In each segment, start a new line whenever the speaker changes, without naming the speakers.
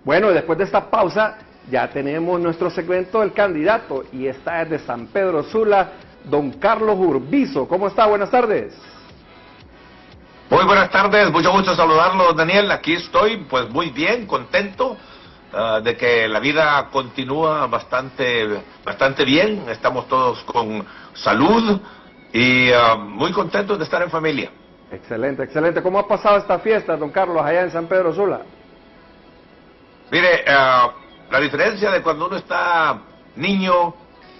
Bueno, después de esta pausa ya tenemos nuestro segmento del candidato y esta es de San Pedro Sula, don Carlos Urbizo. ¿Cómo está? Buenas tardes.
Muy buenas tardes, mucho gusto saludarlo, Daniel. Aquí estoy, pues muy bien, contento de que la vida continúa bastante bien. Estamos todos con salud y muy contentos de estar en familia.
Excelente, excelente. ¿Cómo ha pasado esta fiesta, don Carlos, allá en San Pedro Sula?
Mire, la diferencia de cuando uno está niño,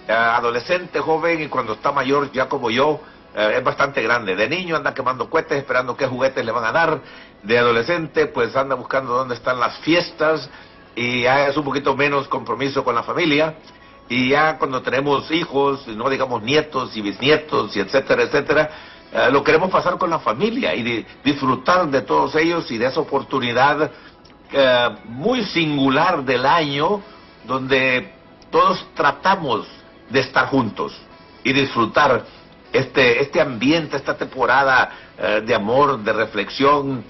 adolescente, joven, y cuando está mayor, ya como yo, es bastante grande. De niño anda quemando cohetes, esperando qué juguetes le van a dar. De adolescente, pues anda buscando dónde están las fiestas, y ya es un poquito menos compromiso con la familia. Y ya cuando tenemos hijos, no digamos nietos y bisnietos, y etcétera, etcétera, lo queremos pasar con la familia y disfrutar de todos ellos y de esa oportunidad muy singular del año, donde todos tratamos de estar juntos y disfrutar este ambiente, esta temporada de amor, de reflexión,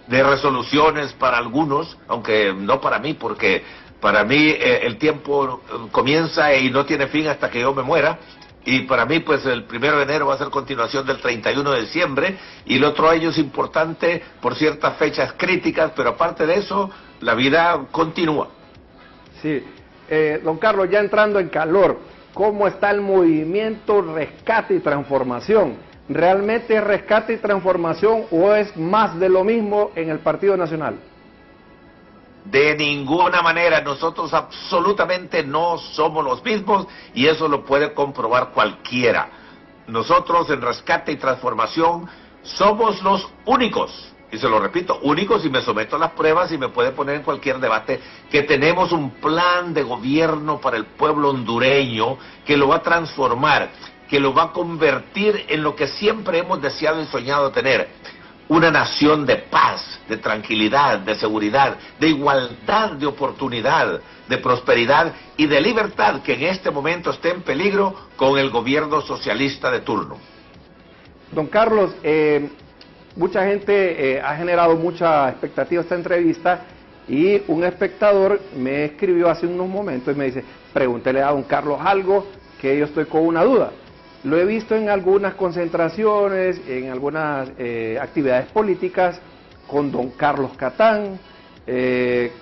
de resoluciones para algunos, aunque no para mí, porque para mí el tiempo comienza y no tiene fin hasta que yo me muera. Y para mí, pues, el 1 de enero va a ser continuación del 31 de diciembre, y el otro año es importante por ciertas fechas críticas, pero aparte de eso, la vida continúa.
Sí. Don Carlos, ya entrando en calor, ¿cómo está el movimiento Rescate y Transformación? ¿Realmente es rescate y transformación o es más de lo mismo en el Partido Nacional?
De ninguna manera, nosotros absolutamente no somos los mismos, y eso lo puede comprobar cualquiera. Nosotros en Rescate y Transformación somos los únicos, y se lo repito, únicos, y me someto a las pruebas y me puede poner en cualquier debate, que tenemos un plan de gobierno para el pueblo hondureño que lo va a transformar, que lo va a convertir en lo que siempre hemos deseado y soñado tener: una nación de paz, de tranquilidad, de seguridad, de igualdad de oportunidad, de prosperidad y de libertad, que en este momento está en peligro con el gobierno socialista de turno.
Don Carlos, mucha gente ha generado mucha expectativa esta entrevista, y un espectador me escribió hace unos momentos y me dice: pregúntele a don Carlos algo, que yo estoy con una duda. Lo he visto en algunas concentraciones, en algunas actividades políticas, con don Carlos Catán,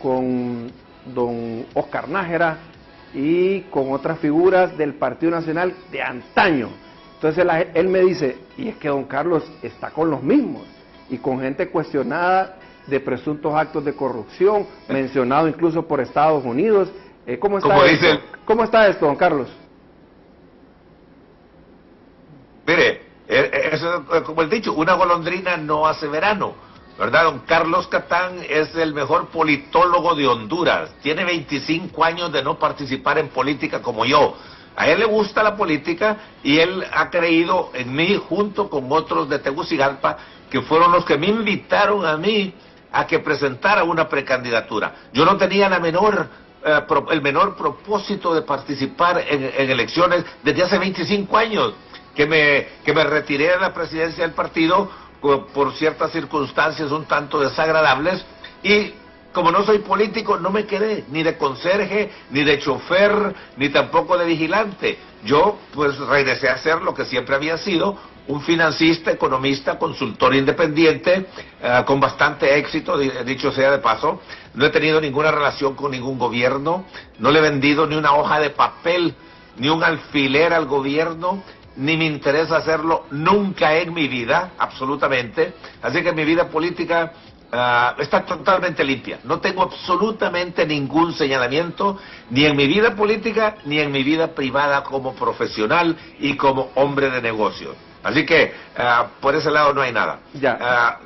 con don Oscar Nájera y con otras figuras del Partido Nacional de antaño. Entonces él me dice: y es que don Carlos está con los mismos, y con gente cuestionada de presuntos actos de corrupción, mencionado incluso por Estados Unidos. ¿Cómo está esto? ¿Cómo está esto, don Carlos?
Mire, eso, como he dicho, una golondrina no hace verano, ¿verdad? Don Carlos Catán es el mejor politólogo de Honduras. Tiene 25 años de no participar en política como yo. A él le gusta la política y él ha creído en mí, junto con otros de Tegucigalpa, que fueron los que me invitaron a mí a que presentara una precandidatura. Yo no tenía el menor propósito de participar en elecciones desde hace 25 años. Que me retiré de la presidencia del partido por ciertas circunstancias un tanto desagradables, y como no soy político, no me quedé ni de conserje, ni de chofer, ni tampoco de vigilante. Yo, pues, regresé a ser lo que siempre había sido: un financista, economista, consultor independiente, con bastante éxito, dicho sea de paso. No he tenido ninguna relación con ningún gobierno, no le he vendido ni una hoja de papel, ni un alfiler al gobierno, ni me interesa hacerlo nunca en mi vida, absolutamente. Así que mi vida política está totalmente limpia. No tengo absolutamente ningún señalamiento, ni en mi vida política, ni en mi vida privada como profesional y como hombre de negocios. Así que por ese lado no hay nada.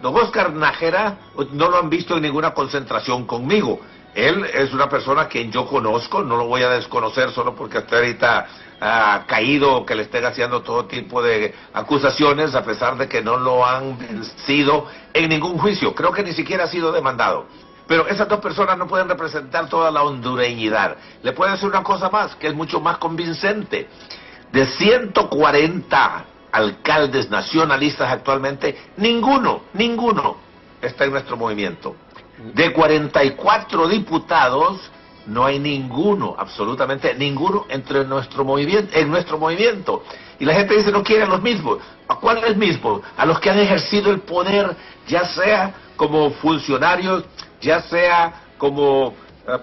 Don Oscar Nájera no lo han visto en ninguna concentración conmigo. Él es una persona a quien yo conozco, no lo voy a desconocer solo porque hasta ahorita caído, que le estén haciendo todo tipo de acusaciones, a pesar de que no lo han vencido en ningún juicio. Creo que ni siquiera ha sido demandado. Pero esas dos personas no pueden representar toda la hondureñidad. Le puedo decir una cosa más, que es mucho más convincente. De 140 alcaldes nacionalistas actualmente, ninguno está en nuestro movimiento. De 44 diputados, no hay ninguno, absolutamente ninguno en nuestro movimiento. Y la gente dice, no quieren los mismos. ¿A cuáles mismos? A los que han ejercido el poder, ya sea como funcionarios, ya sea como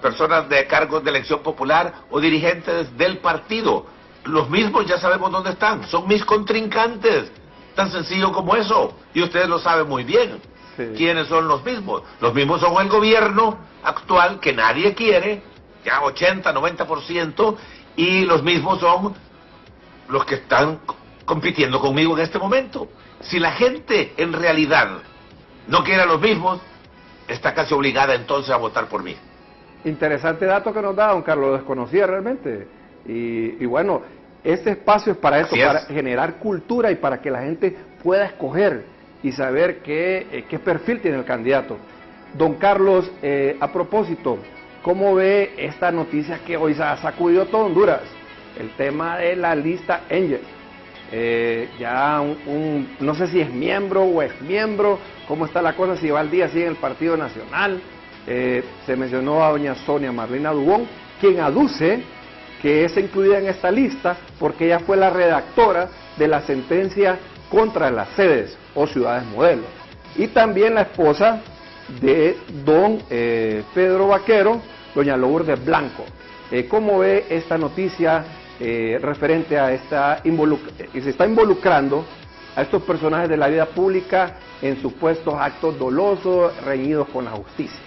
personas de cargos de elección popular o dirigentes del partido. Los mismos ya sabemos dónde están, son mis contrincantes. Tan sencillo como eso. Y ustedes lo saben muy bien. Sí. ¿Quiénes son los mismos? Los mismos son el gobierno actual, que nadie quiere, ya 80, 90%, y los mismos son los que están compitiendo conmigo en este momento. Si la gente en realidad no quiere a los mismos, está casi obligada entonces a votar por mí.
Interesante dato que nos da, don Carlos, lo desconocía realmente. Y bueno, este espacio es para eso, para generar cultura y para que la gente pueda escoger y saber qué perfil tiene el candidato. Don Carlos, a propósito, ¿cómo ve esta noticia que hoy se ha sacudido todo Honduras? El tema de la lista Angel. Ya no sé si es miembro o ex miembro, cómo está la cosa, si va al día así en el Partido Nacional. Se mencionó a doña Sonia Marlina Dubón, quien aduce que es incluida en esta lista porque ella fue la redactora de la sentencia contra las sedes o ciudades modelo. Y también la esposa de don Pedro Vaquero, doña Lourdes Blanco. ¿Cómo ve esta noticia referente a se está involucrando a estos personajes de la vida pública en supuestos actos dolosos, reñidos con la justicia?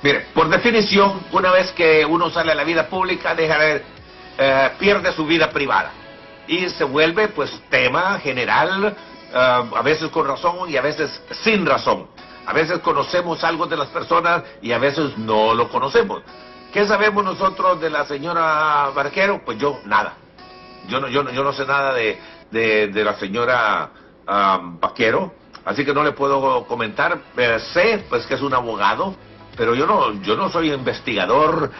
Mire, por definición, una vez que uno sale a la vida pública, pierde su vida privada y se vuelve pues tema general, a veces con razón y a veces sin razón. A veces conocemos algo de las personas y a veces no lo conocemos. ¿Qué sabemos nosotros de la señora Vaquero? Pues yo nada. Yo no sé nada de la señora Vaquero, así que no le puedo comentar. Sé pues que es un abogado, pero yo no soy investigador,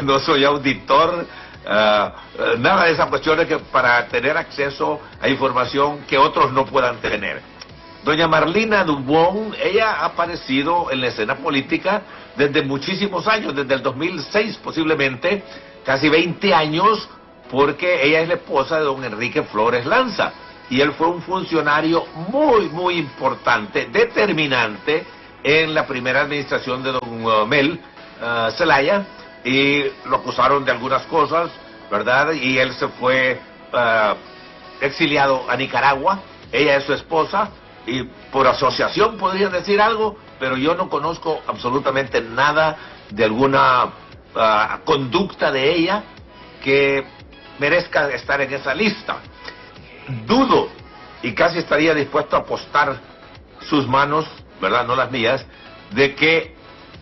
no soy auditor, nada de esas cuestiones que para tener acceso a información que otros no puedan tener. Doña Marlina Dubón, ella ha aparecido en la escena política desde muchísimos años, desde el 2006 posiblemente, casi 20 años, porque ella es la esposa de don Enrique Flores Lanza, y él fue un funcionario muy importante, determinante, en la primera administración de don Mel Zelaya, y lo acusaron de algunas cosas, ¿verdad? Y él se fue exiliado a Nicaragua, ella es su esposa, y por asociación podrían decir algo, pero yo no conozco absolutamente nada de alguna conducta de ella que merezca estar en esa lista. Dudo, y casi estaría dispuesto a apostar sus manos, ¿verdad?, no las mías, de que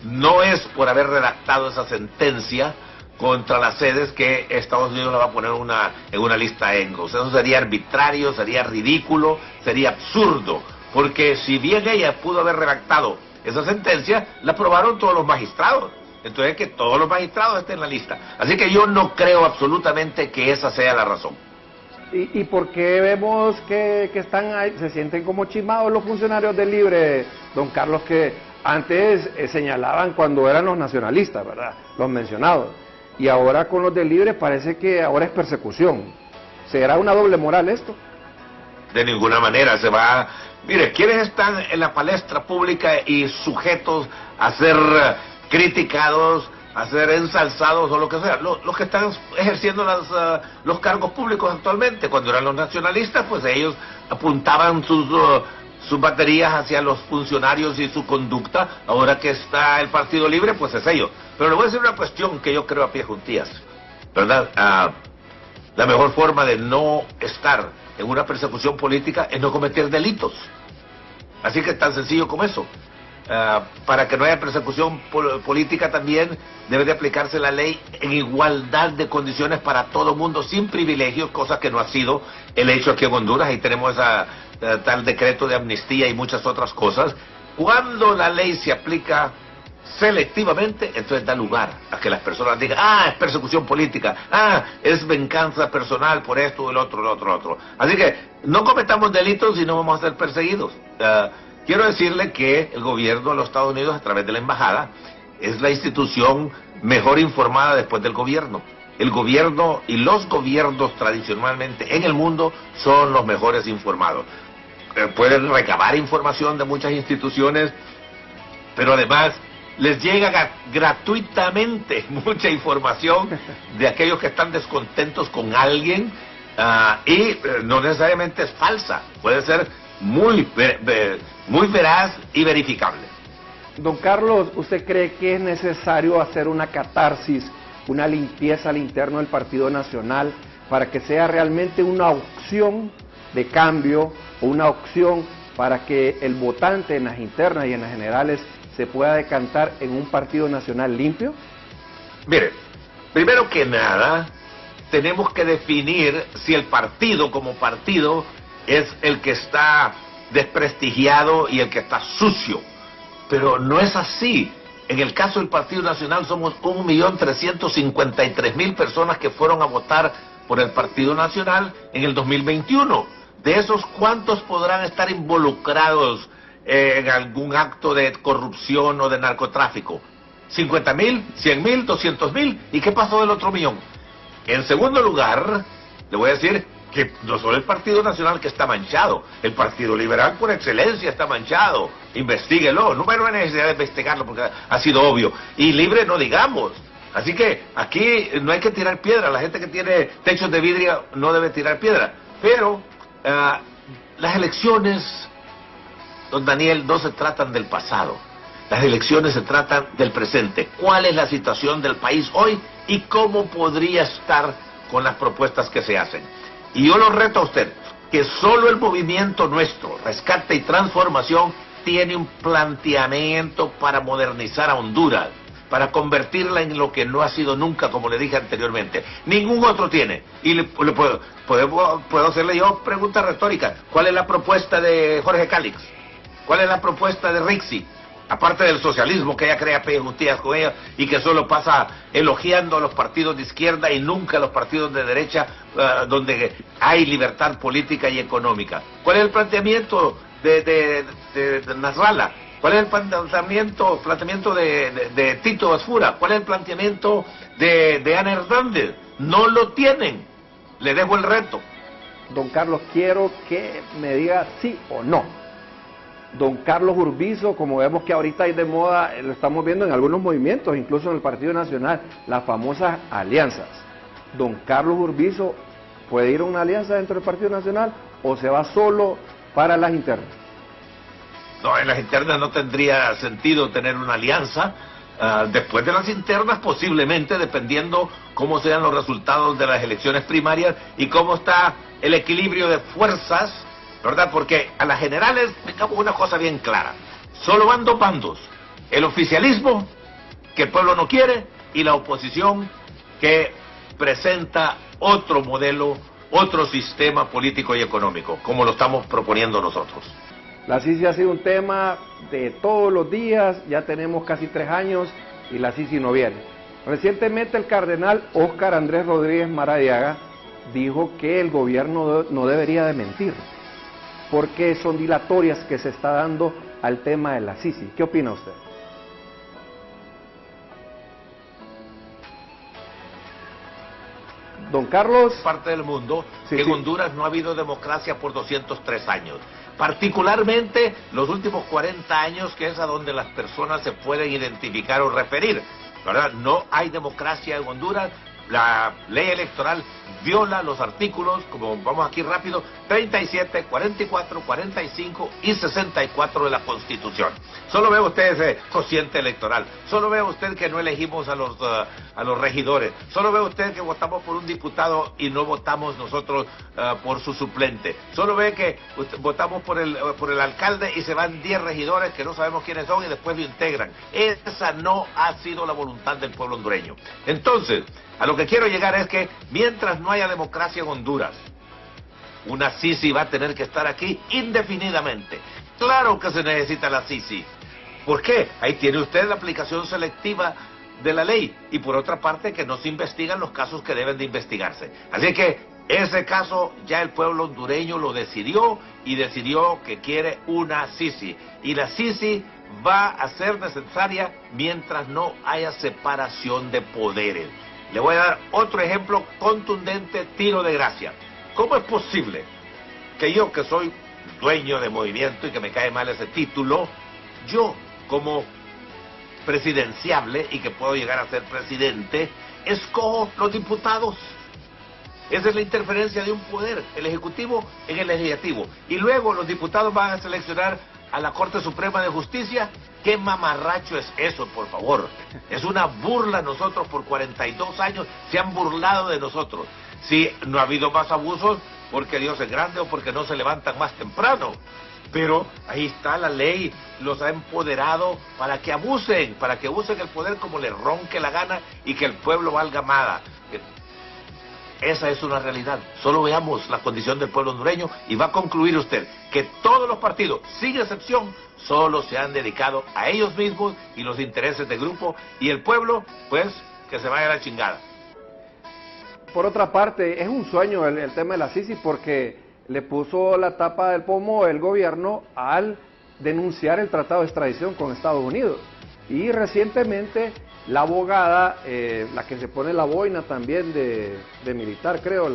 no es por haber redactado esa sentencia contra las sedes que Estados Unidos la va a poner en una lista Engels. Eso sería arbitrario, sería ridículo, sería absurdo, porque si bien ella pudo haber redactado esa sentencia, la aprobaron todos los magistrados. Entonces que todos los magistrados estén en la lista. Así que yo no creo absolutamente que esa sea la razón.
¿Y por qué vemos que están ahí, se sienten como chismados los funcionarios del Libre, don Carlos, que antes señalaban cuando eran los nacionalistas, ¿verdad?, los mencionados, y ahora con los del Libre parece que ahora es persecución? ¿Será una doble moral esto?
De ninguna manera se va. Mire, ¿quiénes están en la palestra pública y sujetos a ser criticados, a ser ensalzados o lo que sea? Los que están ejerciendo los cargos públicos actualmente. Cuando eran los nacionalistas, pues ellos apuntaban sus baterías hacia los funcionarios y su conducta. Ahora que está el Partido Libre, pues es ellos. Pero le voy a decir una cuestión que yo creo a pie juntillas, ¿verdad? La mejor forma de no estar en una persecución política es no cometer delitos. Así que es tan sencillo como eso. Para que no haya persecución política también debe de aplicarse la ley en igualdad de condiciones para todo mundo, sin privilegios, cosa que no ha sido el hecho aquí en Honduras. Ahí tenemos tal decreto de amnistía y muchas otras cosas. Cuando la ley se aplica selectivamente, entonces da lugar a que las personas digan, es persecución política, es venganza personal por esto, el otro. Así que no cometamos delitos y no vamos a ser perseguidos. quiero decirle que el gobierno de los Estados Unidos, a través de la embajada, es la institución mejor informada después del gobierno. El gobierno y los gobiernos tradicionalmente en el mundo son los mejores informados. Pueden recabar información de muchas instituciones, pero además les llega gratuitamente mucha información de aquellos que están descontentos con alguien, y no necesariamente es falsa, puede ser muy veraz y verificable.
Don Carlos, ¿usted cree que es necesario hacer una catarsis, una limpieza al interno del Partido Nacional para que sea realmente una opción de cambio o una opción para que el votante en las internas y en las generales se pueda decantar en un Partido Nacional limpio?
Mire, primero que nada, tenemos que definir si el partido como partido es el que está desprestigiado y el que está sucio. Pero no es así. En el caso del Partido Nacional somos 1.353.000 personas que fueron a votar por el Partido Nacional en el 2021. De esos, ¿cuántos podrán estar involucrados en algún acto de corrupción o de narcotráfico? ¿50.000? ¿100.000? ¿200.000? ¿Y qué pasó del otro millón? En segundo lugar, le voy a decir que no solo el Partido Nacional que está manchado, el Partido Liberal por excelencia está manchado. Investíguelo, no hay necesidad de investigarlo porque ha sido obvio. Y Libre no digamos. Así que aquí no hay que tirar piedra, la gente que tiene techos de vidrio no debe tirar piedra. Pero las elecciones, don Daniel, no se tratan del pasado. Las elecciones se tratan del presente. ¿Cuál es la situación del país hoy y cómo podría estar con las propuestas que se hacen? Y yo lo reto a usted, que solo el movimiento nuestro, Rescate y Transformación, tiene un planteamiento para modernizar a Honduras, para convertirla en lo que no ha sido nunca, como le dije anteriormente. Ningún otro tiene. Y puedo hacerle yo pregunta retórica. ¿Cuál es la propuesta de Jorge Cálix? ¿Cuál es la propuesta de Rixi? Aparte del socialismo que ella crea pejutías con ella y que solo pasa elogiando a los partidos de izquierda y nunca a los partidos de derecha, donde hay libertad política y económica. ¿Cuál es el planteamiento de Nasrallah? ¿Cuál es el planteamiento de Tito Asfura? ¿Cuál es el planteamiento de Ana Hernández? No lo tienen. Le dejo el reto.
Don Carlos, quiero que me diga sí o no. Don Carlos Urbizo, como vemos que ahorita hay de moda, lo estamos viendo en algunos movimientos, incluso en el Partido Nacional, las famosas alianzas. Don Carlos Urbizo, ¿puede ir a una alianza dentro del Partido Nacional o se va solo para las internas?
No, en las internas no tendría sentido tener una alianza. Después de las internas, posiblemente, dependiendo cómo sean los resultados de las elecciones primarias y cómo está el equilibrio de fuerzas, ¿verdad? Porque a las generales, digamos una cosa bien clara, solo van dos bandos: el oficialismo, que el pueblo no quiere, y la oposición, que presenta otro modelo, otro sistema político y económico, como lo estamos proponiendo nosotros.
La Sisi ha sido un tema de todos los días, ya tenemos casi 3 años y la Sisi no viene. Recientemente el cardenal Óscar Andrés Rodríguez Maradiaga dijo que el gobierno no debería de mentir, porque son dilatorias que se está dando al tema de la Sisi. ¿Qué opina usted? Don Carlos.
Parte del mundo,
sí,
que
sí.
En Honduras no ha habido democracia por 203 años. Particularmente los últimos 40 años, que es a donde las personas se pueden identificar o referir, ¿verdad? No hay democracia en Honduras. La ley electoral viola los artículos, como vamos aquí rápido, 37, 44, 45 y 64 de la Constitución. Solo ve usted ese cociente electoral, solo ve usted que no elegimos a los regidores, solo ve usted que votamos por un diputado y no votamos nosotros por su suplente, solo ve que votamos por el alcalde y se van 10 regidores que no sabemos quiénes son y después lo integran. Esa no ha sido la voluntad del pueblo hondureño. Entonces, a lo que quiero llegar es que mientras no haya democracia en Honduras, una Sisi va a tener que estar aquí indefinidamente. Claro que se necesita la Sisi. ¿Por qué? Ahí tiene usted la aplicación selectiva de la ley y por otra parte que no se investigan los casos que deben de investigarse. Así que Ese caso ya el pueblo hondureño lo decidió y decidió que quiere una Sisi. Y la Sisi va a ser necesaria mientras no haya separación de poderes. Le voy a dar otro ejemplo contundente, tiro de gracia. ¿Cómo es posible que yo, que soy dueño de movimiento y que me cae mal ese título, yo como presidenciable y que puedo llegar a ser presidente, escojo los diputados? Esa es la interferencia de un poder, el ejecutivo en el legislativo. Y luego los diputados van a seleccionar a la Corte Suprema de Justicia. ¿Qué mamarracho es eso, por favor? Es una burla. Nosotros por 42 años se han burlado de nosotros. Si no ha habido más abusos, porque Dios es grande o porque no se levantan más temprano. Pero ahí está la ley, los ha empoderado para que abusen el poder como les ronque la gana y que el pueblo valga nada. Esa es una realidad. Solo veamos la condición del pueblo hondureño y va a concluir usted que todos los partidos, sin excepción, solo se han dedicado a ellos mismos y los intereses de grupo, y el pueblo, pues, que se vaya a la chingada.
Por otra parte, es un sueño el tema de la Sisi, porque le puso la tapa del pomo el gobierno al denunciar el tratado de extradición con Estados Unidos. Y recientemente la abogada, la que se pone la boina también de militar, creo,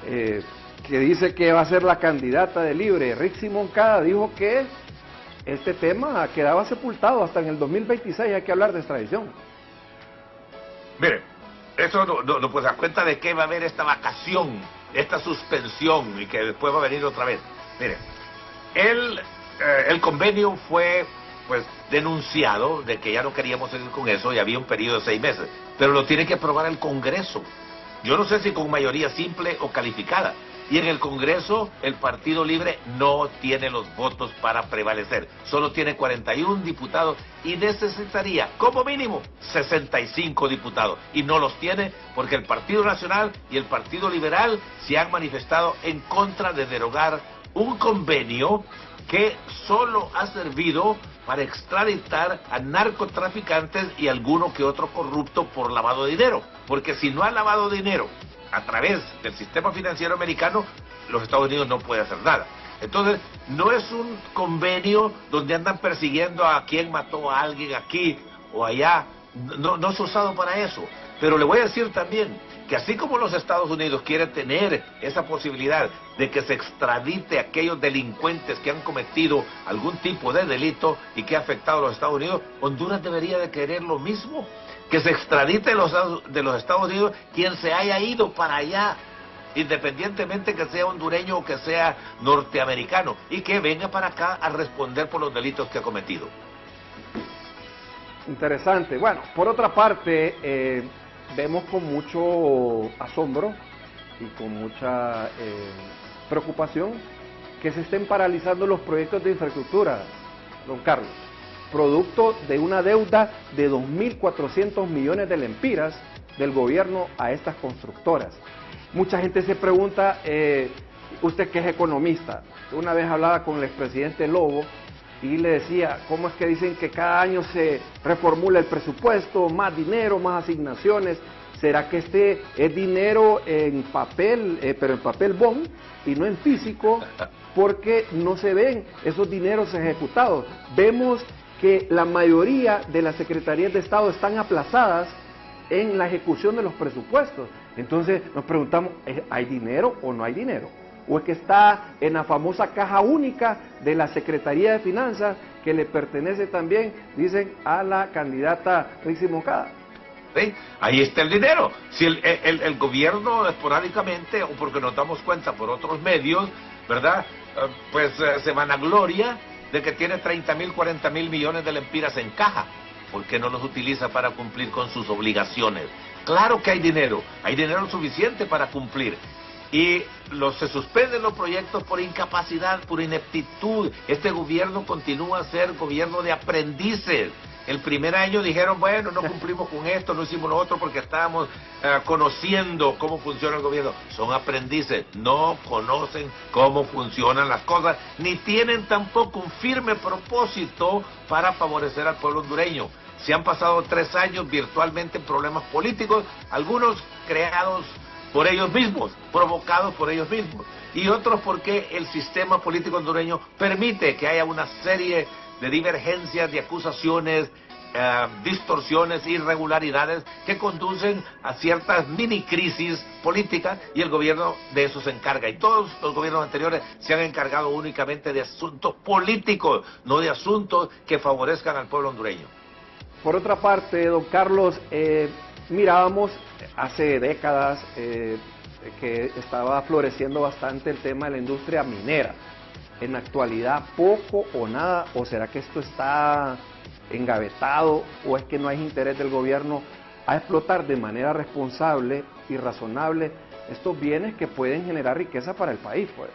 que dice que va a ser la candidata de Libre, Rixi Moncada, dijo que este tema quedaba sepultado hasta en el 2026, hay que hablar de extradición.
Mire, eso no pues da cuenta de que va a haber esta vacación, esta suspensión, y que después va a venir otra vez. Mire, el convenio fue pues denunciado de que ya no queríamos seguir con eso y había un periodo de 6 meses, pero lo tiene que aprobar el Congreso. Yo no sé si con mayoría simple o calificada, y en el Congreso el Partido Libre no tiene los votos para prevalecer, solo tiene 41 diputados y necesitaría como mínimo 65 diputados, y no los tiene porque el Partido Nacional y el Partido Liberal se han manifestado en contra de derogar un convenio que solo ha servido para extraditar a narcotraficantes y alguno que otro corrupto por lavado de dinero. Porque si no ha lavado dinero a través del sistema financiero americano, los Estados Unidos no pueden hacer nada. Entonces, no es un convenio donde andan persiguiendo a quien mató a alguien aquí o allá. No es usado para eso. Pero le voy a decir también que así como los Estados Unidos quieren tener esa posibilidad de que se extradite a aquellos delincuentes que han cometido algún tipo de delito y que ha afectado a los Estados Unidos, Honduras debería de querer lo mismo, que se extradite de los Estados Unidos quien se haya ido para allá, independientemente que sea hondureño o que sea norteamericano, y que venga para acá a responder por los delitos que ha cometido.
Interesante. Bueno, por otra parte, vemos con mucho asombro y con mucha preocupación que se estén paralizando los proyectos de infraestructura, don Carlos, producto de una deuda de 2.400 millones de lempiras del gobierno a estas constructoras. Mucha gente se pregunta, usted que es economista, una vez hablaba con el expresidente Lobo y le decía, ¿cómo es que dicen que cada año se reformula el presupuesto, más dinero, más asignaciones? ¿Será que este es dinero en papel, pero en papel bond y no en físico? Porque no se ven esos dineros ejecutados. Vemos que la mayoría de las secretarías de Estado están aplazadas en la ejecución de los presupuestos. Entonces nos preguntamos, ¿hay dinero o no hay dinero? ¿O es que está en la famosa caja única de la Secretaría de Finanzas, que le pertenece también, dicen, a la candidata Rixi Moncada?
¿Sí? Ahí está el dinero. Si el gobierno esporádicamente, o porque nos damos cuenta por otros medios, ¿verdad? Pues se vanagloria de que tiene 30.000, 40.000 millones de lempiras en caja, porque no los utiliza para cumplir con sus obligaciones. Claro que hay dinero suficiente para cumplir. Y se suspenden los proyectos por incapacidad, por ineptitud. Este gobierno continúa a ser gobierno de aprendices. El primer año dijeron, bueno, no cumplimos con esto, no hicimos lo otro porque estábamos conociendo cómo funciona el gobierno. Son aprendices, no conocen cómo funcionan las cosas, ni tienen tampoco un firme propósito para favorecer al pueblo hondureño. Se han pasado 3 años virtualmente en problemas políticos, algunos creados por ellos mismos, provocados por ellos mismos, y otros porque el sistema político hondureño permite que haya una serie de divergencias, de acusaciones, distorsiones, irregularidades que conducen a ciertas mini crisis políticas, y el gobierno de eso se encarga, y todos los gobiernos anteriores se han encargado únicamente de asuntos políticos, no de asuntos que favorezcan al pueblo hondureño.
Por otra parte, don Carlos, mirábamos hace décadas que estaba floreciendo bastante el tema de la industria minera. En la actualidad, poco o nada, o será que esto está engavetado, o es que no hay interés del gobierno a explotar de manera responsable y razonable estos bienes que pueden generar riqueza para el país, pues.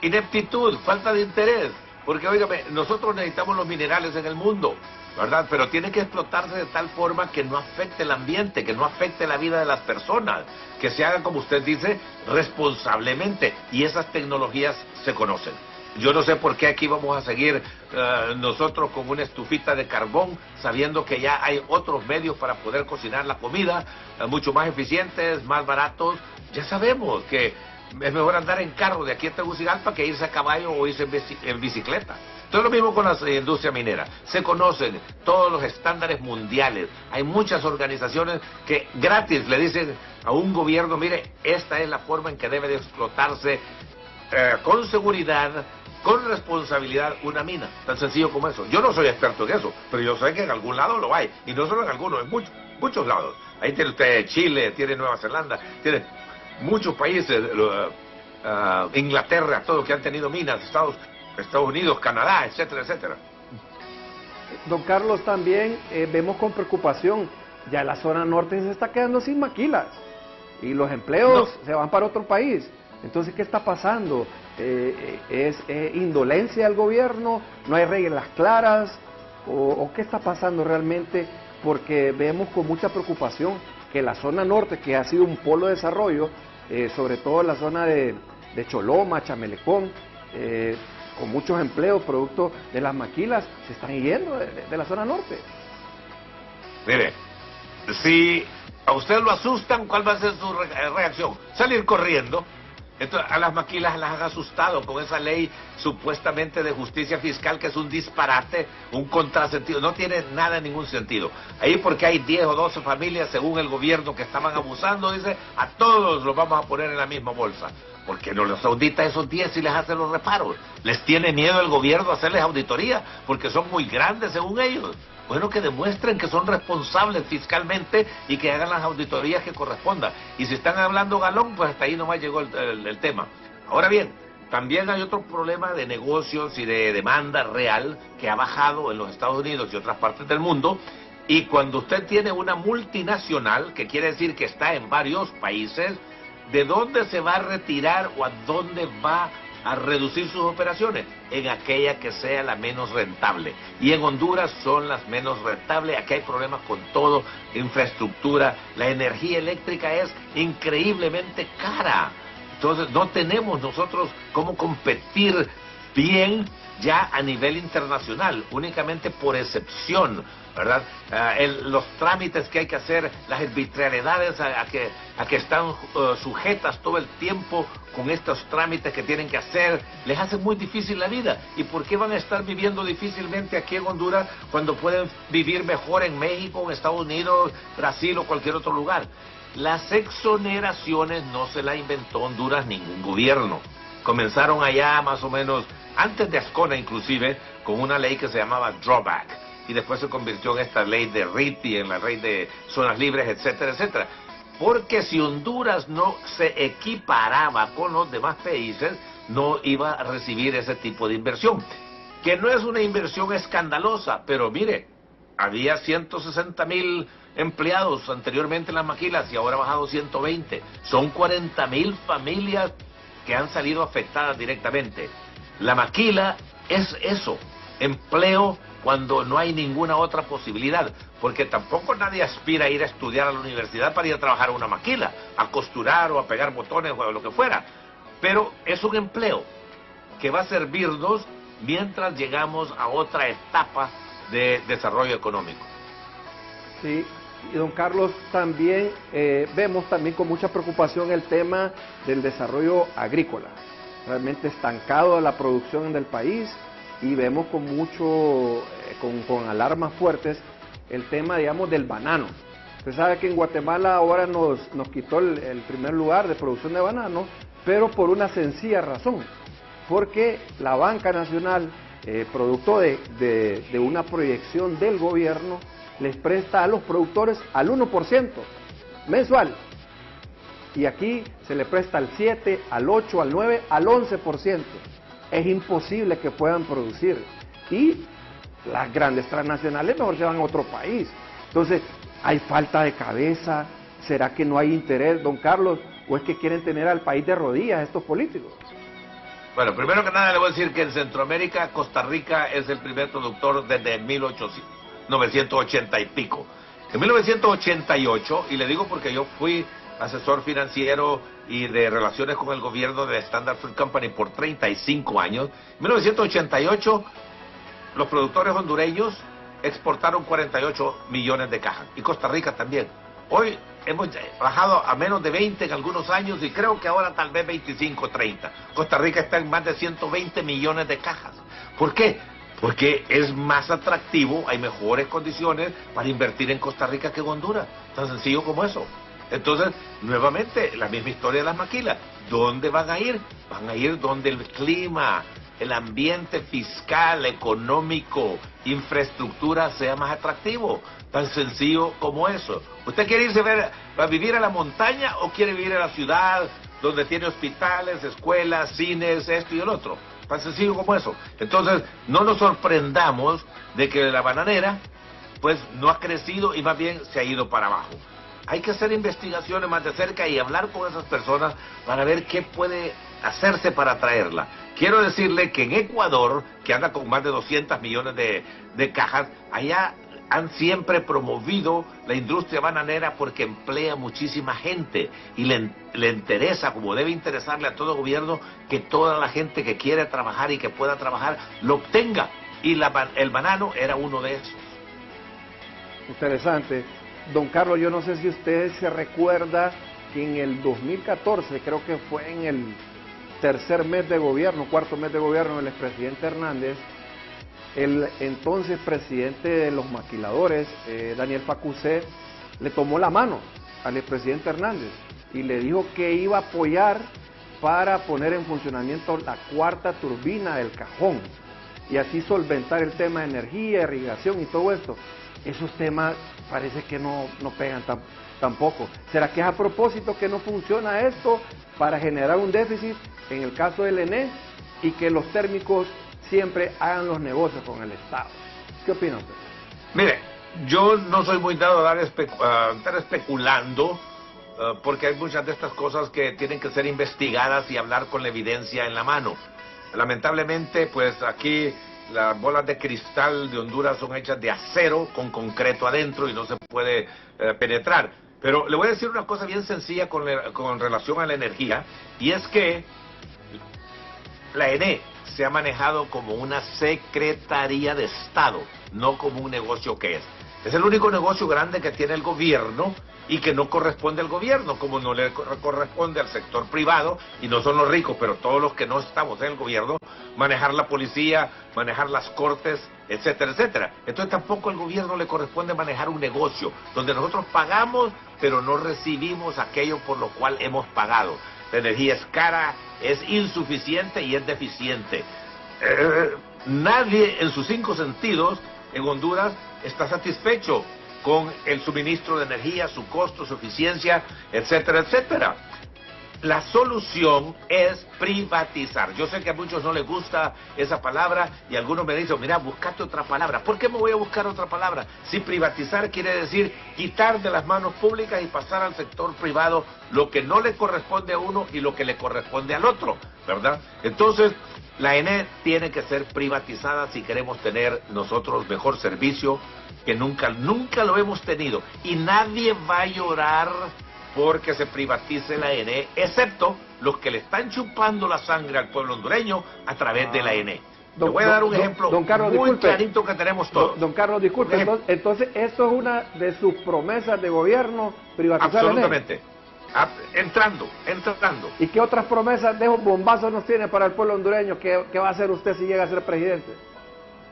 Ineptitud, falta de interés, porque óigame, nosotros necesitamos los minerales en el mundo, ¿verdad? Pero tiene que explotarse de tal forma que no afecte el ambiente, que no afecte la vida de las personas, que se haga, como usted dice, responsablemente, y esas tecnologías se conocen. Yo no sé por qué aquí vamos a seguir nosotros con una estufita de carbón, sabiendo que ya hay otros medios para poder cocinar la comida, mucho más eficientes, más baratos. Ya sabemos que es mejor andar en carro de aquí a Tegucigalpa que irse a caballo o irse en bicicleta. Todo lo mismo con la industria minera. Se conocen todos los estándares mundiales. Hay muchas organizaciones que gratis le dicen a un gobierno, mire, esta es la forma en que debe de explotarse con seguridad, con responsabilidad una mina. Tan sencillo como eso. Yo no soy experto en eso, pero yo sé que en algún lado lo hay. Y no solo en algunos, en muchos lados. Ahí tiene usted Chile, tiene Nueva Zelanda, tiene muchos países, Inglaterra, todos que han tenido minas, Estados Unidos, Canadá, etcétera, etcétera.
Don Carlos, también vemos con preocupación, ya la zona norte se está quedando sin maquilas y los empleos se van para otro país. Entonces, ¿qué está pasando? ¿Es indolencia del gobierno? ¿No hay reglas claras? ¿O qué está pasando realmente? Porque vemos con mucha preocupación que la zona norte, que ha sido un polo de desarrollo, sobre todo la zona de Choloma, Chamelecón, con muchos empleos producto de las maquilas, se están yendo de la zona norte.
Mire, si a usted lo asustan, ¿cuál va a ser su reacción? Salir corriendo. Entonces, a las maquilas las han asustado con esa ley supuestamente de justicia fiscal, que es un disparate, un contrasentido, no tiene nada, ningún sentido. Ahí porque hay 10 o 12 familias, según el gobierno, que estaban abusando, dice, a todos los vamos a poner en la misma bolsa. ¿Por qué no los audita esos 10 y les hace los reparos? ¿Les tiene miedo el gobierno a hacerles auditoría? Porque son muy grandes, según ellos. Bueno, que demuestren que son responsables fiscalmente y que hagan las auditorías que correspondan. Y si están hablando galón, pues hasta ahí nomás llegó el tema. Ahora bien, también hay otro problema de negocios y de demanda real que ha bajado en los Estados Unidos y otras partes del mundo. Y cuando usted tiene una multinacional, que quiere decir que está en varios países, ¿de dónde se va a retirar o a dónde va a reducir sus operaciones? En aquella que sea la menos rentable. Y en Honduras son las menos rentables. Aquí hay problemas con todo, infraestructura, la energía eléctrica es increíblemente cara. Entonces no tenemos nosotros cómo competir bien ya a nivel internacional, únicamente por excepción, ¿verdad? Los trámites que hay que hacer, las arbitrariedades a que están sujetas todo el tiempo con estos trámites que tienen que hacer, les hace muy difícil la vida. ¿Y por qué van a estar viviendo difícilmente aquí en Honduras cuando pueden vivir mejor en México, en Estados Unidos, Brasil o cualquier otro lugar? Las exoneraciones no se las inventó Honduras ningún gobierno. Comenzaron allá más o menos antes de Ascona, inclusive, con una ley que se llamaba Drawback, y después se convirtió en esta ley de RIT y en la ley de zonas libres, etcétera, etcétera. Porque si Honduras no se equiparaba con los demás países, no iba a recibir ese tipo de inversión, que no es una inversión escandalosa, pero mire, había 160,000 empleados anteriormente en las maquilas y ahora ha bajado 120. Son 40,000 familias que han salido afectadas directamente. La maquila es eso, empleo cuando no hay ninguna otra posibilidad, porque tampoco nadie aspira a ir a estudiar a la universidad para ir a trabajar a una maquila, a costurar o a pegar botones o lo que fuera, pero es un empleo que va a servirnos mientras llegamos a otra etapa de desarrollo económico.
Sí, Y don Carlos, también vemos también con mucha preocupación el tema del desarrollo agrícola. Realmente estancado la producción del país y vemos con mucho, con alarmas fuertes el tema, digamos, del banano. Usted sabe que en Guatemala ahora nos quitó el primer lugar de producción de banano, pero por una sencilla razón, porque la banca nacional, producto de una proyección del gobierno, les presta a los productores al 1% mensual. Y aquí se le presta al 7, al 8, al 9, al 11%. Es imposible que puedan producir. Y las grandes transnacionales mejor se van a otro país. Entonces, hay falta de cabeza. ¿Será que no hay interés, don Carlos? ¿O es que quieren tener al país de rodillas estos políticos?
Bueno, primero que nada le voy a decir que en Centroamérica, Costa Rica es el primer productor desde 1980 y pico. En 1988, y le digo porque yo fui asesor financiero y de relaciones con el gobierno de Standard Fruit Company por 35 años, en 1988 los productores hondureños exportaron 48 millones de cajas, y Costa Rica también. Hoy hemos bajado a menos de 20 en algunos años y creo que ahora tal vez 25, 30. Costa Rica está en más de 120 millones de cajas. ¿Por qué? Porque es más atractivo, hay mejores condiciones para invertir en Costa Rica que en Honduras. Tan sencillo como eso. Entonces, nuevamente, la misma historia de las maquilas. ¿Dónde van a ir? Van a ir donde el clima, el ambiente fiscal, económico, infraestructura sea más atractivo. Tan sencillo como eso. ¿Usted quiere irse a vivir a la montaña o quiere vivir a la ciudad donde tiene hospitales, escuelas, cines, esto y el otro? Tan sencillo como eso. Entonces, no nos sorprendamos de que la bananera pues no ha crecido y más bien se ha ido para abajo. Hay que hacer investigaciones más de cerca y hablar con esas personas para ver qué puede hacerse para atraerla. Quiero decirle que en Ecuador, que anda con más de 200 millones de cajas, allá han siempre promovido la industria bananera porque emplea muchísima gente y le interesa, como debe interesarle a todo gobierno, que toda la gente que quiere trabajar y que pueda trabajar lo obtenga. Y el banano era uno de esos.
Interesante. Don Carlos, yo no sé si usted se recuerda que en el 2014, creo que fue en el tercer mes de gobierno, cuarto mes de gobierno del expresidente Hernández, el entonces presidente de los maquiladores, Daniel Facusé, le tomó la mano al expresidente Hernández y le dijo que iba a apoyar para poner en funcionamiento la cuarta turbina del Cajón y así solventar el tema de energía, irrigación y todo esto. Esos temas parece que no pegan tampoco. ¿Será que es a propósito que no funciona esto para generar un déficit en el caso del ENE y que los térmicos siempre hagan los negocios con el Estado? ¿Qué opina usted?
Mire, yo no soy muy dado a estar especulando porque hay muchas de estas cosas que tienen que ser investigadas y hablar con la evidencia en la mano. Lamentablemente, pues aquí las bolas de cristal de Honduras son hechas de acero con concreto adentro y no se puede penetrar. Pero le voy a decir una cosa bien sencilla con relación a la energía, y es que la ENE se ha manejado como una secretaría de Estado, no como un negocio que es. Es el único negocio grande que tiene el gobierno y que no corresponde al gobierno, como no le corresponde al sector privado, y no son los ricos, pero todos los que no estamos en el gobierno, manejar la policía, manejar las cortes, etcétera, etcétera. Entonces tampoco al gobierno le corresponde manejar un negocio, donde nosotros pagamos, pero no recibimos aquello por lo cual hemos pagado. La energía es cara, es insuficiente y es deficiente. Nadie en sus 5 sentidos en Honduras está satisfecho con el suministro de energía, su costo, su eficiencia, etcétera, etcétera. La solución es privatizar. Yo sé que a muchos no les gusta esa palabra y algunos me dicen, mira, buscate otra palabra. ¿Por qué me voy a buscar otra palabra? Si privatizar quiere decir quitar de las manos públicas y pasar al sector privado lo que no le corresponde a uno y lo que le corresponde al otro, ¿verdad? Entonces, la ENE tiene que ser privatizada si queremos tener nosotros mejor servicio, que nunca lo hemos tenido. Y nadie va a llorar porque se privatice la ENE, excepto los que le están chupando la sangre al pueblo hondureño a través de la ENE. Te voy a dar un ejemplo
don Carlos,
muy
disculpe,
clarito que tenemos todos.
Don Carlos, disculpe, entonces eso es una de sus promesas de gobierno, privatizar
absolutamente. Entrando.
¿Y qué otras promesas de esos bombazos nos tiene para el pueblo hondureño? ¿Qué va a hacer usted si llega a ser presidente?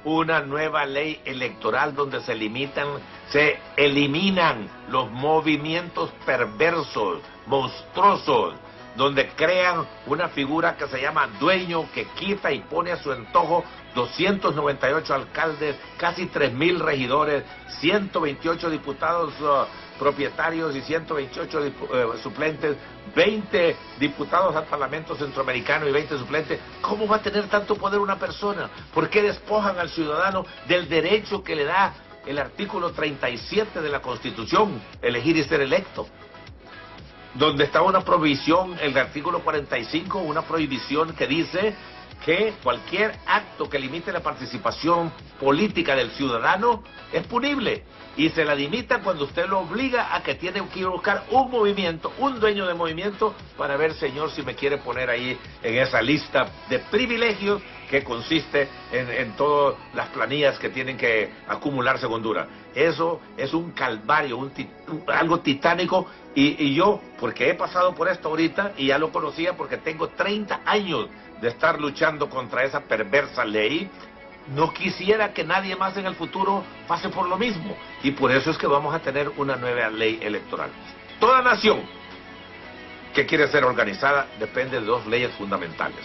Una nueva ley electoral donde se eliminan los movimientos perversos, monstruosos, donde crean una figura que se llama dueño, que quita y pone a su antojo 298 alcaldes, casi 3.000 regidores, 128 diputados propietarios y 128 suplentes, 20 diputados al Parlamento Centroamericano y 20 suplentes. ¿Cómo va a tener tanto poder una persona? ¿Por qué despojan al ciudadano del derecho que le da el artículo 37 de la Constitución, elegir y ser electo? Donde está una prohibición, el artículo 45, una prohibición que dice que cualquier acto que limite la participación política del ciudadano es punible, y se la limita cuando usted lo obliga a que tiene que ir a buscar un movimiento, un dueño de movimiento, para ver, señor, si me quiere poner ahí en esa lista de privilegios que consiste en todas las planillas que tienen que acumularse en Honduras. Eso es un calvario, algo titánico, y yo, porque he pasado por esto ahorita, y ya lo conocía porque tengo 30 años de estar luchando contra esa perversa ley, no quisiera que nadie más en el futuro pase por lo mismo, y por eso es que vamos a tener una nueva ley electoral. Toda nación que quiere ser organizada depende de dos leyes fundamentales: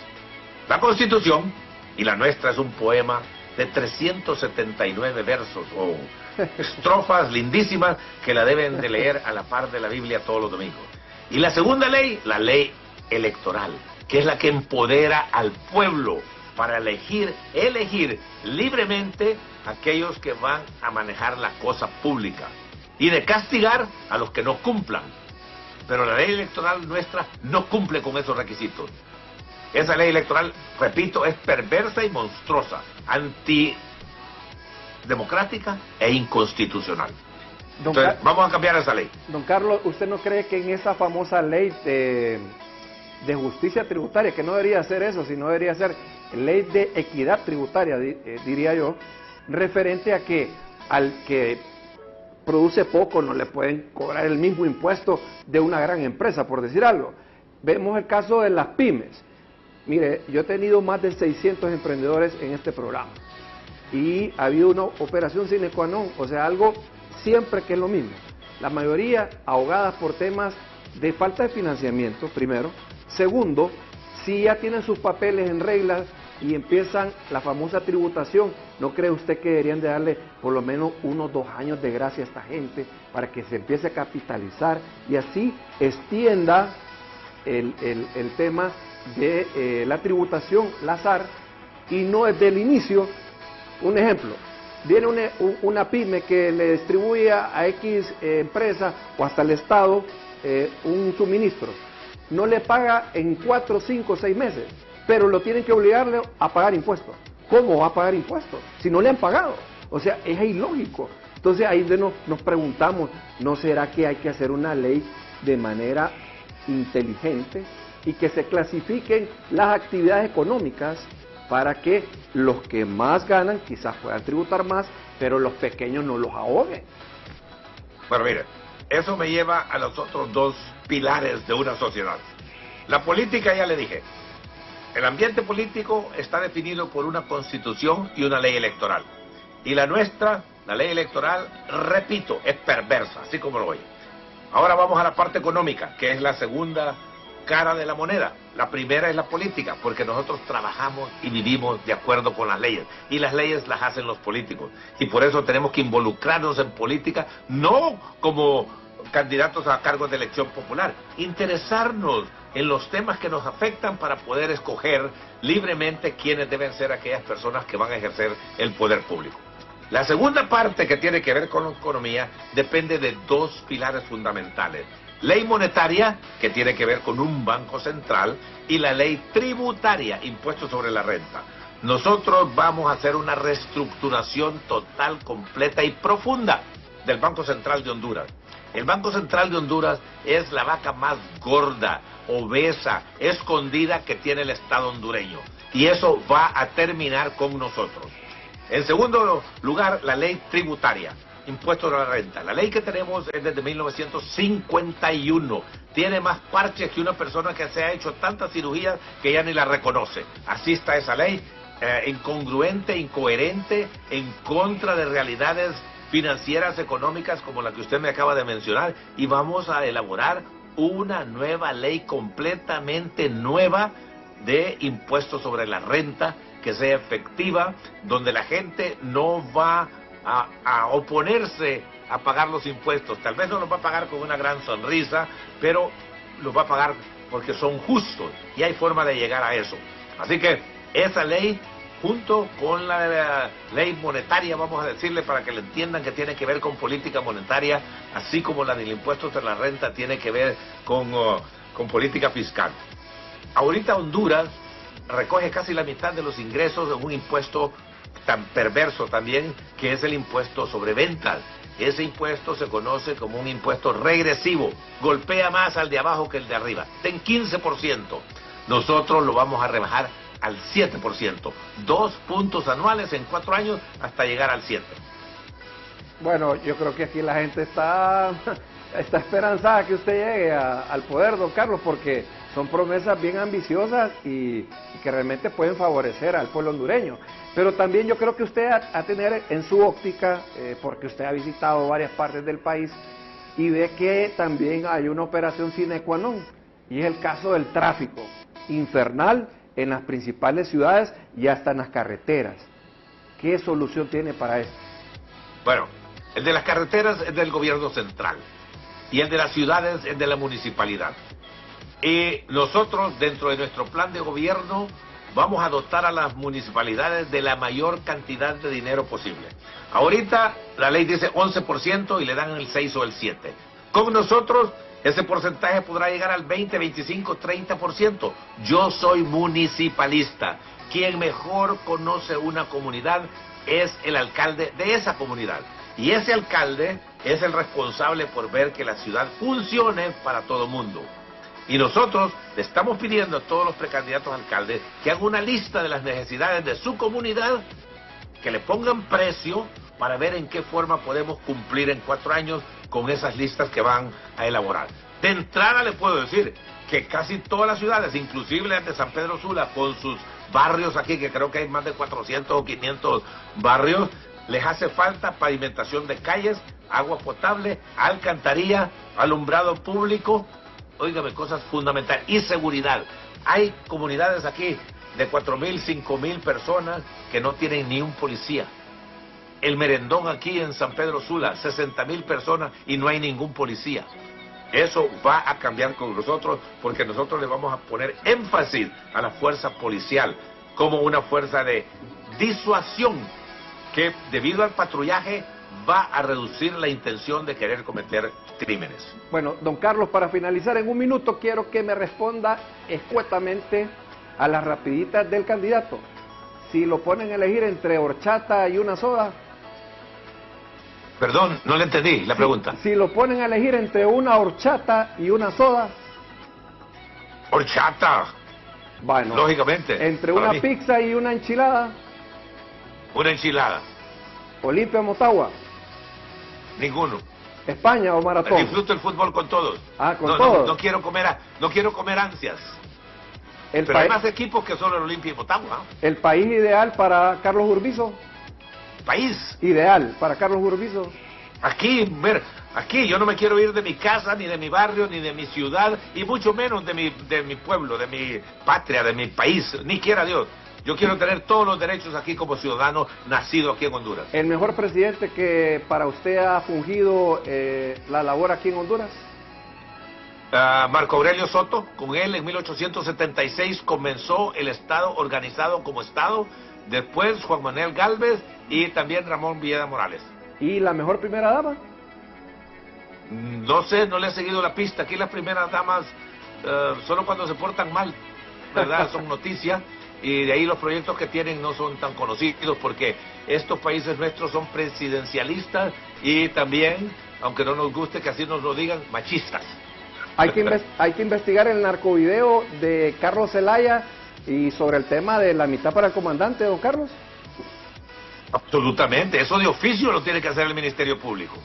la Constitución, y la nuestra es un poema de 379 versos o estrofas lindísimas que la deben de leer a la par de la Biblia todos los domingos. Y la segunda ley, la ley electoral, que es la que empodera al pueblo para elegir libremente aquellos que van a manejar la cosa pública y de castigar a los que no cumplan. Pero la ley electoral nuestra no cumple con esos requisitos. Esa ley electoral, repito, es perversa y monstruosa, antidemocrática e inconstitucional. Entonces, vamos a cambiar esa ley.
Don Carlos, ¿usted no cree que en esa famosa ley de justicia tributaria, que no debería ser eso, sino debería ser ley de equidad tributaria, diría yo, referente a que al que produce poco no le pueden cobrar el mismo impuesto de una gran empresa, por decir algo? Vemos el caso de las pymes. Mire, yo he tenido más de 600 emprendedores en este programa y ha habido una operación sine qua non, o sea, algo siempre que es lo mismo. La mayoría ahogadas por temas de falta de financiamiento, primero. Segundo, si ya tienen sus papeles en regla y empiezan la famosa tributación, ¿no cree usted que deberían de darle por lo menos 1 o 2 años de gracia a esta gente para que se empiece a capitalizar y así extienda el tema de la tributación, la SAR, y no desde el inicio? Un ejemplo, viene una pyme que le distribuye a X empresa o hasta el Estado un suministro, no le paga en 4, 5, 6 meses, pero lo tienen que obligarle a pagar impuestos. ¿Cómo va a pagar impuestos si no le han pagado? O sea, es ilógico. Entonces ahí nos preguntamos, ¿no será que hay que hacer una ley de manera inteligente y que se clasifiquen las actividades económicas para que los que más ganan quizás puedan tributar más, pero los pequeños no los ahoguen?
Bueno, mire, eso me lleva a los otros dos pilares de una sociedad. La política, ya le dije, el ambiente político está definido por una constitución y una ley electoral. Y la nuestra, la ley electoral, repito, es perversa, así como lo oye. Ahora vamos a la parte económica, que es la segunda cara de la moneda. La primera es la política, porque nosotros trabajamos y vivimos de acuerdo con las leyes, y las leyes las hacen los políticos, y por eso tenemos que involucrarnos en política, no como candidatos a cargos de elección popular, interesarnos en los temas que nos afectan para poder escoger libremente quiénes deben ser aquellas personas que van a ejercer el poder público. La segunda parte, que tiene que ver con la economía, depende de dos pilares fundamentales: ley monetaria, que tiene que ver con un banco central, y la ley tributaria, impuestos sobre la renta. Nosotros vamos a hacer una reestructuración total, completa y profunda del Banco Central de Honduras. El Banco Central de Honduras es la vaca más gorda, obesa, escondida que tiene el Estado hondureño. Y eso va a terminar con nosotros. En segundo lugar, la ley tributaria, impuesto a la renta. La ley que tenemos es desde 1951. Tiene más parches que una persona que se ha hecho tantas cirugías que ya ni la reconoce. Así está esa ley, incongruente, incoherente, en contra de realidades financieras, económicas como la que usted me acaba de mencionar. Y vamos a elaborar una nueva ley completamente nueva de impuestos sobre la renta, que sea efectiva, donde la gente no va a oponerse a pagar los impuestos. Tal vez no los va a pagar con una gran sonrisa, pero los va a pagar porque son justos, y hay forma de llegar a eso. Así que esa ley, junto con la ley monetaria, vamos a decirle para que le entiendan que tiene que ver con política monetaria, así como la del impuesto sobre la renta tiene que ver con política fiscal. Ahorita Honduras recoge casi la mitad de los ingresos de un impuesto tan perverso también, que es el impuesto sobre ventas. Ese impuesto se conoce como un impuesto regresivo, golpea más al de abajo que el de arriba, en 15%. Nosotros lo vamos a rebajar al 7%, 2 puntos anuales en 4 años hasta llegar al 7%.
Bueno, yo creo que aquí la gente está esperanzada que usted llegue al poder, don Carlos, porque son promesas bien ambiciosas y que realmente pueden favorecer al pueblo hondureño. Pero también yo creo que usted ha de tener en su óptica, porque usted ha visitado varias partes del país, y ve que también hay una operación sine qua non, y es el caso del tráfico infernal en las principales ciudades y hasta en las carreteras. ¿Qué solución tiene para esto?
Bueno, el de las carreteras es del gobierno central y el de las ciudades es de la municipalidad. Y nosotros, dentro de nuestro plan de gobierno, vamos a dotar a las municipalidades de la mayor cantidad de dinero posible. Ahorita la ley dice 11% y le dan el 6 o el 7. Con nosotros ese porcentaje podrá llegar al 20, 25, 30%. Yo soy municipalista. Quien mejor conoce una comunidad es el alcalde de esa comunidad. Y ese alcalde es el responsable por ver que la ciudad funcione para todo mundo. Y nosotros le estamos pidiendo a todos los precandidatos a alcaldes que hagan una lista de las necesidades de su comunidad, que le pongan precio para ver en qué forma podemos cumplir en 4 años con esas listas que van a elaborar. De entrada le puedo decir que casi todas las ciudades, inclusive las de San Pedro Sula, con sus barrios aquí, que creo que hay más de 400 o 500 barrios, les hace falta pavimentación de calles, agua potable, alcantarilla, alumbrado público, óigame, cosas fundamentales, y seguridad. Hay comunidades aquí de 4,000, 5,000 personas que no tienen ni un policía. El Merendón aquí en San Pedro Sula, 60,000 personas y no hay ningún policía. Eso va a cambiar con nosotros, porque nosotros le vamos a poner énfasis a la fuerza policial como una fuerza de disuasión que, debido al patrullaje, va a reducir la intención de querer cometer crímenes.
Bueno, don Carlos, para finalizar en un minuto, quiero que me responda escuetamente a las rapiditas del candidato. Si lo ponen a elegir entre horchata y una soda.
Perdón, no le entendí la pregunta.
Si lo ponen a elegir entre una horchata y una soda.
Horchata.
Bueno,
lógicamente.
Entre una pizza y una enchilada.
Una enchilada.
Olimpia o Motagua.
Ninguno.
España o Maratón.
Disfruto el fútbol con todos.
Ah, con todos.
No quiero comer ansias. Pero hay más equipos que solo el Olimpia y Motagua.
¿El país ideal para Carlos Urbizo?
País
ideal para Carlos Urbizo.
Aquí yo no me quiero ir de mi casa, ni de mi barrio, ni de mi ciudad, y mucho menos de mi pueblo, de mi patria, de mi país, ni quiera Dios. Yo quiero tener todos los derechos aquí como ciudadano nacido aquí en Honduras.
¿El mejor presidente que para usted ha fungido la labor aquí en Honduras?
Marco Aurelio Soto. Con él en 1876 comenzó el Estado organizado como Estado. Después Juan Manuel Gálvez y también Ramón Villeda Morales.
¿Y la mejor primera dama?
No sé, no le he seguido la pista. Aquí las primeras damas solo cuando se portan mal, ¿verdad? Son noticias. Y de ahí los proyectos que tienen no son tan conocidos, porque estos países nuestros son presidencialistas y también, aunque no nos guste que así nos lo digan, machistas.
hay que investigar el narcovideo de Carlos Zelaya y sobre el tema de la mitad para el comandante, don Carlos.
Absolutamente, eso de oficio lo tiene que hacer el Ministerio Público.